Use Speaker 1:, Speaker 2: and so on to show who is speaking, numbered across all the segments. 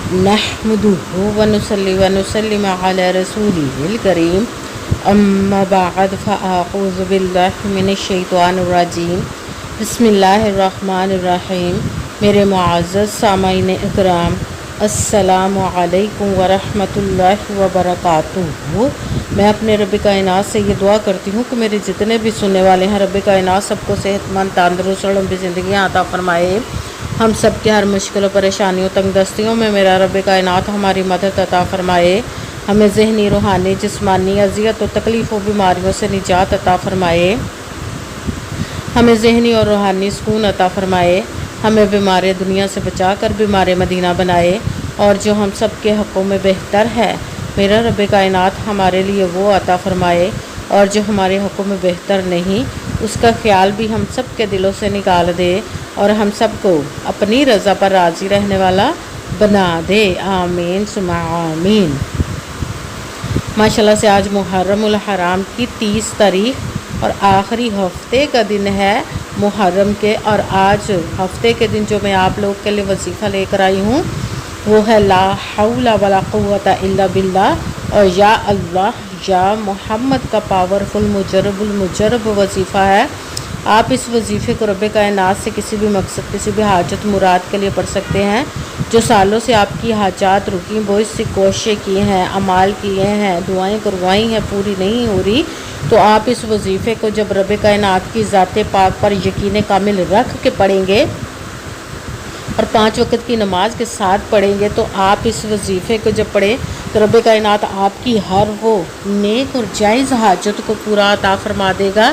Speaker 1: नहमदुहु व नुसल्ली व नुसल्लिम अला रसूलिहिल करीम अम्मा बाद फ़अऊज़ु बिल्लाहि मिनश शैतानिर रजीम बिस्मिल्लाहिर्रहमानिर्रहीम। मेरे मुअज़्ज़ज़ सामाईन इकराम, अस्सलामु अलैकुम व रहमतुल्लाहि व बरकातुहू। मैं अपने रब कायनात से ये दुआ करती हूँ कि मेरे जितने भी सुनने वाले हैं, रब कायनात सबको सेहतमंद, तंदुरुस्त और लंबी ज़िंदगियाँ अता फरमाए। हम सब की हर मुश्किलों, परेशानियों, तंगदस्तियों में मेरा रब कायनात हमारी मदद अता फरमाए। हमें ज़हनी, रूहानी, जिस्मानी अज़ियत और तकलीफ़ों, बीमारियों से निजात अता फरमाए। हमें ज़हनी और रूहानी सुकून अता फरमाए। हमें बीमार दुनिया से बचा कर बीमार मदीना बनाए, और जो हम सब के हक़ों में बेहतर है मेरा रब कायनात हमारे लिए वो अता फरमाए, और जो हमारे हक़ों में बेहतर नहीं उसका ख्याल भी हम सब के दिलों से निकाल दे, और हम सबको अपनी रज़ा पर राज़ी रहने वाला बना दे। आमीन सुम्मा आमीन। माशाल्लाह से आज मुहर्रमुल हराम की 30 तारीख़ और आखिरी हफ्ते का दिन है मुहर्रम के। और आज हफ्ते के दिन जो मैं आप लोग के लिए वजीफ़ा लेकर आई हूँ वो है ला हौला वला कुव्वता इल्ला बिल्लाह और या अल्लाह या मोहम्मद का पावरफुल मुजरब वजीफ़ा है। आप इस वजीफ़े को रब कायनात से किसी भी मकसद, किसी भी हाजत मुराद के लिए पढ़ सकते हैं। जो सालों से आपकी हाजात रुकी, बहुत सी कोशिशें की हैं, अमाल किए हैं, दुआएं करवाई हैं, पूरी नहीं हो रही, तो आप इस वजीफ़े को जब रब कायनात की ज़ात पाक पर यकीन कामिल रख के पढ़ेंगे और 5 वक्त की नमाज के साथ पढ़ेंगे, तो आप इस वजीफ़े को जब पढ़ें तो रब कायनात आपकी हर वो नेक और जायज़ हाजत को पूरा अता फरमा देगा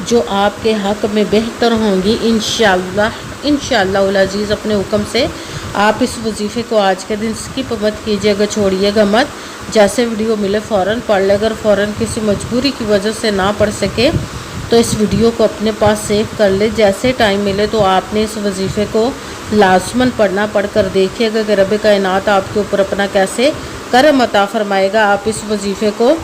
Speaker 1: जो आपके हक़ में बेहतर होंगी इंशाअल्लाह उल अज़ीज़। अपने हुक्म से आप इस वजीफ़े को आज के दिन स्किप मत कीजिएगा, छोड़िएगा मत। जैसे वीडियो मिले फ़ौरन पढ़ ले। अगर फ़ौरन किसी मजबूरी की वजह से ना पढ़ सके तो इस वीडियो को अपने पास सेव कर ले। जैसे टाइम मिले तो आपने इस वजीफ़े को लाजमन पढ़ना। पढ़ कर देखिएगा कि रब कायनात आपके ऊपर अपना कैसे करम अता फरमाएगा। आप इस वजीफ़े को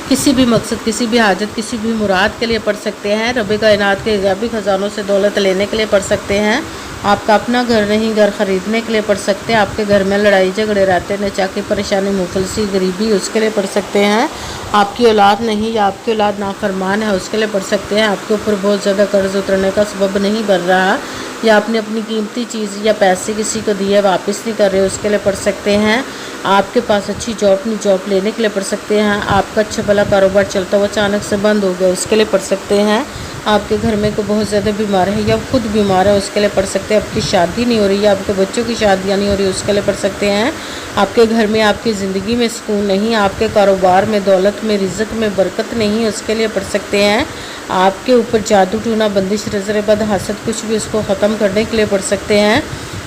Speaker 1: किसी भी मकसद, किसी भी हाजत, किसी भी मुराद के लिए पढ़ सकते हैं। रब कायनात के गैबी ख़जानों से दौलत लेने के लिए पढ़ सकते हैं। आपका अपना घर नहीं, घर ख़रीदने के लिए पढ़ सकते हैं। आपके घर में लड़ाई झगड़े रहते, नचाकी, परेशानी, मुफलसी, गरीबी, उसके लिए पढ़ सकते हैं। आपकी औलाद नहीं या आपकी औलाद नाफरमान है, उसके लिए पढ़ सकते हैं। आपके ऊपर बहुत ज़्यादा कर्ज़ उतरने का सबब नहीं बन रहा, या आपने अपनी कीमती चीज़ या पैसे किसी को दिए वापस नहीं कर रहे, उसके लिए पढ़ सकते हैं। आपके पास अच्छी जॉब नहीं, जॉब लेने के लिए पढ़ सकते हैं। आपका अच्छा भला कारोबार चलता हुआ अचानक से बंद हो गया, उसके लिए पढ़ सकते हैं। आपके घर में कोई बहुत ज़्यादा बीमार है या खुद बीमार है, उसके लिए पढ़ सकते हैं। आपकी शादी नहीं हो रही है, आपके बच्चों की शादियाँ नहीं हो रही, उसके लिए पढ़ सकते हैं। आपके घर में, आपकी ज़िंदगी में सुकून नहीं, आपके कारोबार में, दौलत में, रिज़्क़ में बरकत नहीं, उसके लिए पढ़ सकते हैं। आपके ऊपर जादू टूना, बंदिश, नज़र बद, हसद, कुछ भी उसको ख़त्म करने के लिए पढ़ सकते हैं।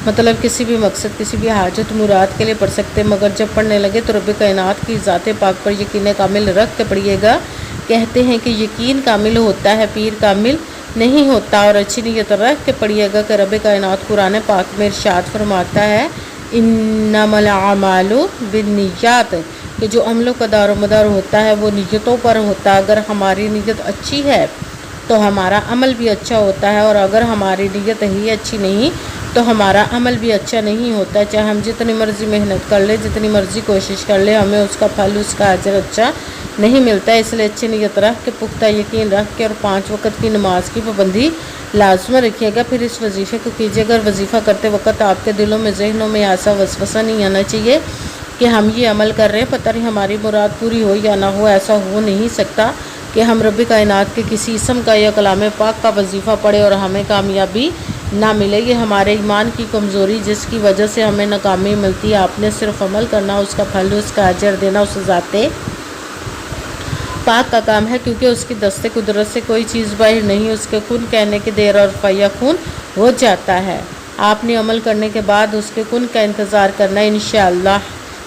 Speaker 1: मतलब किसी भी मकसद, किसी भी हाजत मुराद के लिए पढ़ सकते हैं। मगर जब पढ़ने लगे तो रब कायनात की ज़ात पाक पर यकीन कामिल रख के पढ़िएगा। कहते हैं कि यकीन कामिल होता है, पीर कामिल नहीं होता। और अच्छी नीयत रख के पढ़िएगा कि रब कायनात कुरान पाक में इरशाद फरमाता है इन्नमल अमालु बिन्नियात, कि जो अमलों का दारो मदार होता है वो नीयतों पर होता है। अगर हमारी नीयत अच्छी है तो हमारा अमल भी अच्छा होता है, और अगर हमारी नीयत ही अच्छी नहीं तो हमारा अमल भी अच्छा नहीं होता। चाहे हम जितनी मर्ज़ी मेहनत कर ले, जितनी मर्ज़ी कोशिश कर ले, हमें उसका फल, उसका अजर अच्छा नहीं मिलता है। इसलिए अच्छी नीयत रख के, पुख्ता यकीन रख के, और 5 वक्त की नमाज की पाबंदी लाजमन रखिएगा। फिर इस वजीफ़े को कीजिएगा। और वजीफ़ा करते वक्त आपके दिलों में, जहनों में ऐसा वसवसा नहीं आना चाहिए कि हम ये अमल कर रहे हैं, पता नहीं हमारी मुराद पूरी हो या ना हो। ऐसा हो नहीं सकता कि हम रब कायनात के किसी इसम का या कलाम पाक का वजीफ़ा पढ़े और हमें कामयाबी ना मिले। ये हमारे ईमान की कमज़ोरी जिसकी वजह से हमें नाकामी मिलती है। आपने सिर्फ अमल करना, उसका फल, उसका अजर देना उस ज़ाते पाक का काम है, क्योंकि उसकी दस्ते कुदरत से कोई चीज़ बाहर नहीं। उसके कुन कहने की देर और फयकून हो जाता है। आपने अमल करने के बाद उसके कुन का इंतज़ार करना।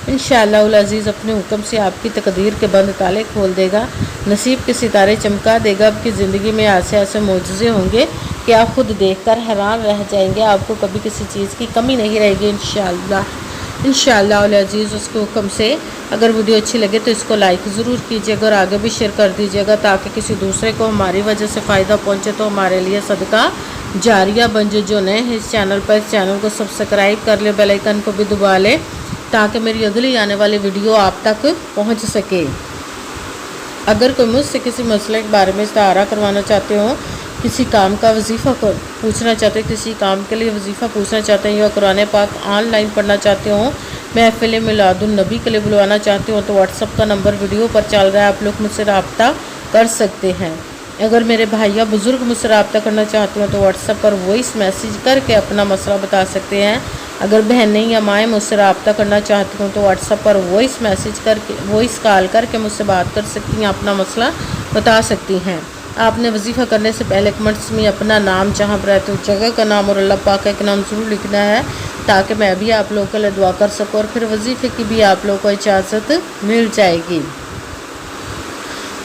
Speaker 1: इंशाअल्लाह उल अज़ीज़ अपने हुक्म से आपकी तकदीर के बंद ताले खोल देगा, नसीब के सितारे चमका देगा। आपकी ज़िंदगी में ऐसे ऐसे मोजज़े होंगे कि आप खुद देखकर हैरान रह जाएंगे। आपको कभी किसी चीज़ की कमी नहीं रहेगी इंशाअल्लाह उल अज़ीज़ उसके हुक्म से। अगर वीडियो अच्छी लगे तो इसको लाइक ज़रूर कीजिएगा और आगे भी शेयर कर दीजिएगा, ताकि किसी दूसरे को हमारी वजह से फ़ायदा पहुँचे तो हमारे लिए सदका जारिया बन जो नए हैं इस चैनल पर, इस चैनल को सब्सक्राइब कर ले, बेल आइकन को भी दबा ले ताकि मेरी अगली आने वाली वीडियो आप तक पहुंच सके। अगर कोई मुझसे किसी मसले के बारे में इस्तारा करवाना चाहते हो, किसी काम का वजीफ़ा को पूछना चाहते हो, किसी काम के लिए वजीफ़ा पूछना चाहते हैं या कुरान पाक ऑनलाइन पढ़ना चाहते हो, महफ़िल मिलादुन नबी के लिए बुलवाना चाहते हो, तो व्हाट्सअप का नंबर वीडियो पर चल रहा है, आप लोग मुझसे रब्ता कर सकते हैं। अगर मेरे भाई या बुज़ुर्ग मुझसे रब्ता करना चाहते हो तो व्हाट्सअप पर वॉइस मैसेज करके अपना मसला बता सकते हैं। अगर बहनें या माएँ मुझसे रब्ता करना चाहती हूँ तो व्हाट्सअप पर वॉइस मैसेज करके, वॉइस कॉल करके मुझसे बात कर सकती हैं, अपना मसला बता सकती हैं। आपने वजीफ़ा करने से पहले कमेंट्स में अपना नाम, जहाँ पर रहते हो जगह का नाम और अल्लाह पाक का नाम ज़रूर लिखना है ताकि मैं भी आप लोगों के लिए दुआ कर सकूँ और फिर वजीफ़े की भी आप लोगों को इजाज़त मिल जाएगी।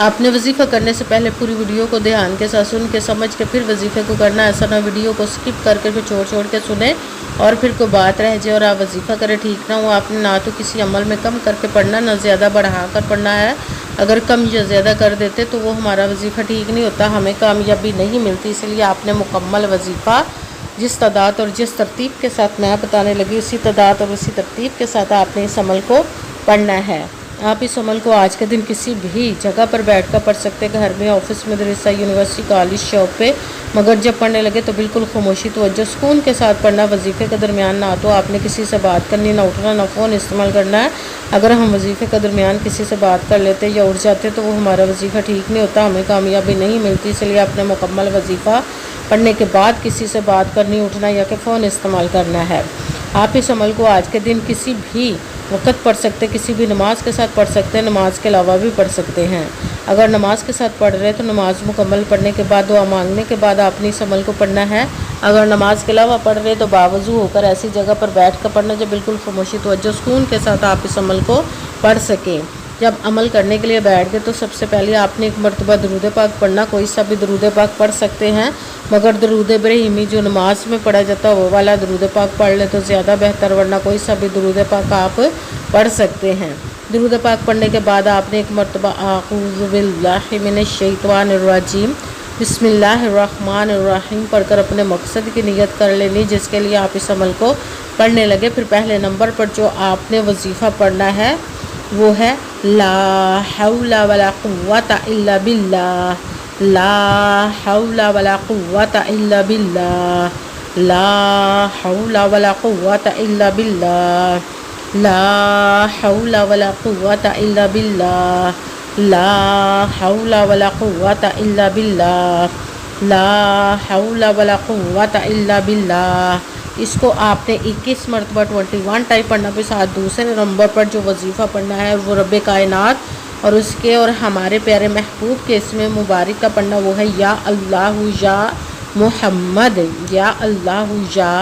Speaker 1: आपने वजीफ़ा करने से पहले पूरी वीडियो को ध्यान के साथ सुन के समझ के फिर वजीफ़े को करना। ऐसा ना वीडियो को स्किप करके फिर छोड़ के सुने और फिर कोई बात रह जाए और आप वजीफ़ा करें, ठीक ना हो। आपने ना तो किसी अमल में कम करके पढ़ना, ना ज़्यादा बढ़ा कर पढ़ना है। अगर कम या ज़्यादा कर देते तो वो हमारा वजीफ़ा ठीक नहीं होता, हमें कामयाबी नहीं मिलती। इसलिए आपने मुकम्मल वजीफ़ा जिस तादाद और जिस तरतीब के साथ मैं बताने लगी उसी तादाद और उसी तरतीब के साथ आपने इस अमल को पढ़ना है। आप इस अमल को आज के दिन किसी भी जगह पर बैठ कर पढ़ सकते, घर में, ऑफिस, मदरसा, यूनिवर्सिटी, कॉलेज, शॉप पे, मगर जब पढ़ने लगे तो बिल्कुल खामोशी तवज्जो सुकून के साथ पढ़ना। वजीफ़े के दरमियान ना तो आपने किसी से बात करनी, ना उठना, ना फ़ोन इस्तेमाल करना है। अगर हम वजीफ़े के दरमियान किसी से बात कर लेते या उठ जाते तो वो हमारा वजीफ़ा ठीक नहीं होता, हमें कामयाबी नहीं मिलती। इसलिए आपने मुकम्मल वजीफ़ा पढ़ने के बाद किसी से बात करनी, उठना या कि फ़ोन इस्तेमाल करना है। आप इस अमल को आज के दिन किसी भी वक़्त पढ़ सकते, किसी भी नमाज के साथ पढ़ सकते हैं, नमाज के अलावा भी पढ़ सकते हैं। अगर नमाज के साथ पढ़ रहे हैं तो नमाज मुकम्मल पढ़ने के बाद, दुआ मांगने के बाद आपने इस अमल को पढ़ना है। अगर नमाज के अलावा पढ़ रहे तो बावजू होकर ऐसी जगह पर बैठ कर पढ़ना जब बिल्कुल खामोशी तवज्जो सुकून के साथ आप इस अमल को पढ़ सकें। जब अमल करने के लिए बैठ गए तो सबसे पहले आपने एक मरतबा दरूद पाक पढ़ना। कोई सा भी दरूद पाक पढ़ सकते हैं, मगर दरूद इब्राहिमी जो नमाज में पढ़ा जाता है वो वाला दरूद पाक पढ़ ले तो ज़्यादा बेहतर, वरना कोई सा भी दरूद पाक आप पढ़ सकते हैं। दरूद पाक पढ़ने के बाद आपने एक मरतबा आऊज़ु बिल्लाहि मिनश शैतानिर रजीम बिस्मिल्लाहिर्रहमानिर्रहीम पढ़कर अपने मकसद की नियत कर लेनी जिसके लिए आप इस अमल को पढ़ने लगे। फिर पहले नंबर पर जो आपने वजीफ़ा पढ़ना है वो है ला हौला वला कुव्वता इल्ला बिल्लाह, ला हौला वला कुव्वता इल्ला बिल्लाह, ला हौला वला कुव्वता इल्ला बिल्लाह, ला हौला वला कुव्वता इल्ला बिल्लाह, ला हौला वला कुव्वता इल्ला बिल्लाह, ला हौला वला कुव्वता इल्ला बिल्लाह। इसको आपने 21 मरतबा 21 टाइप पढ़ना। फिर साथ दूसरे नंबर पर जो वजीफ़ा पढ़ना है वो रब्बे कायनात और उसके और हमारे प्यारे महबूब के इसमें मुबारक का पढ़ना, वो है या अल्लाह या मुहम्मद, या अल्लाह या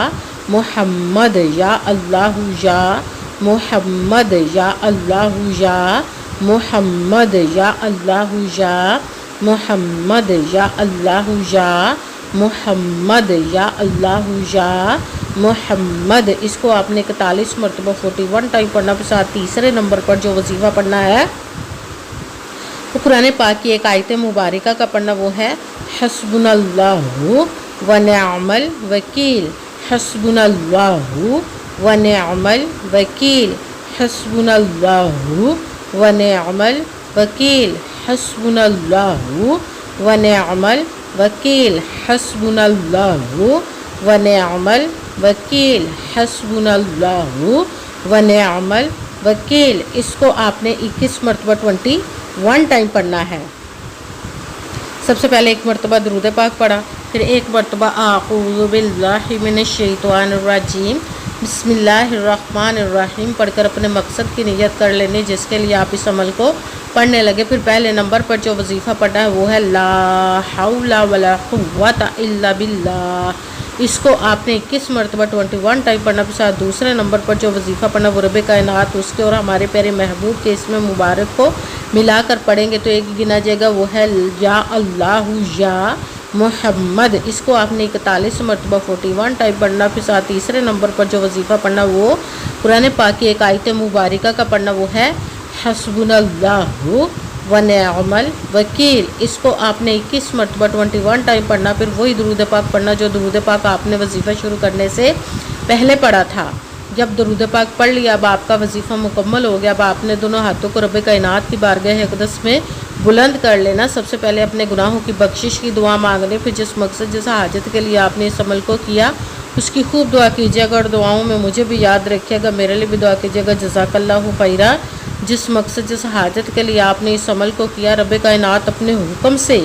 Speaker 1: मुहम्मद, या अल्लाह या मुहम्मद, या अल्लाह या मुहम्मद, या अल्लाह या मुहम्मद, या अल्लाह या मुहम्मद, या अल्लाह या मुहम्मद। इसको आपने 41 मरतबा 41 टाइम पढ़ना। फिर साथ तीसरे नंबर पर जो वजीफ़ा पढ़ना है वो कुरान पाक की एक आयत मुबारका का पढ़ना, वो है हस्बुनल्लाहु व निअमल वकील, हस्बुनल्लाहु व निअमल वकील, हस्बुनल्लाहु व निअमल वकील, हस्बुनल्लाहु व निअमल वकील, हस्बुनल्लाहु व निअमल वकील, हस्बुनल्लाहु व निअमल वकील। इसको आपने 21 मरतबा 21 टाइम पढ़ना है। सबसे पहले एक मरतबा दरूद पाक पढ़ा, फिर एक मरतबा आऊज़ु बिल्लाहि मिनश शैतानिर रजीम बिस्मिल्लाहिर्रहमानिर्रहीम पढ़कर अपने मकसद की नियत कर लेनी जिसके लिए आप इस अमल को पढ़ने लगे। फिर पहले नंबर पर जो वजीफ़ा पढ़ना है वो है ला हौला वला कुव्वता इल्ला बिल्लाह। इसको आपने 21 मरतबा 21 टाइम पढ़ना। फिर साथ दूसरे नंबर पर जो वजीफ़ा पढ़ना वो रब्बे कायनात उसके और हमारे प्यारे महबूब के इसमें मुबारक को मिलाकर पढ़ेंगे तो एक गिना जाएगा, वो है या अल्लाह या मुहम्मद। इसको आपने 41 मरतबा 41 टाइप पढ़ना। फिर साथ तीसरे नंबर पर जो वजीफ़ा पढ़ना वो कुरान पाक की एक आयत मुबारका का पढ़ना, वो है हस्बुनल्लाहु वनिअमल वकील। इसको आपने 21 मरतबा 21 टाइम पढ़ना, फिर वही दुरूद पाक पढ़ना जो दुरूद पाक आपने वजीफ़ा शुरू करने से पहले पढ़ा था। जब दुरूद पाक पढ़ लिया, अब आपका वजीफ़ा मुकम्मल हो गया। अब आपने दोनों हाथों को रब कायनात की बारगाह अक़दस में बुलंद कर लेना। सबसे पहले अपने गुनाहों की बख्शिश की दुआ मांगनी, फिर जिस मकसद जिस हाजत के लिए आपने इस अमल को किया उसकी खूब दुआ कीजिएगा और दुआओं में मुझे भी याद रखिएगा, मेरे लिए भी दुआ कीजिएगा। जज़ाकल्लाहु खैरा। जिस मकसद जिस हाजत के लिए आपने इस अमल को किया, रब कायनात अपने हुक्म से,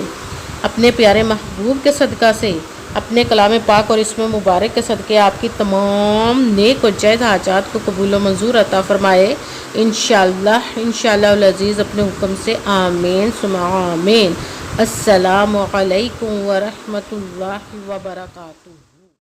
Speaker 1: अपने प्यारे महबूब के सदका से, अपने कलाम पाक और इसमें मुबारक के सदक़े आपकी तमाम नेक और जायज़ हाजात को कबूल व मंजूर अता फ़रमाए इंशाअल्लाह अज़ीज़ अपने हुक्म से। आमीन सुम्मा आमीन। अस्सलामु अलैकुम व रहमतुल्लाहि व बरकातुहू।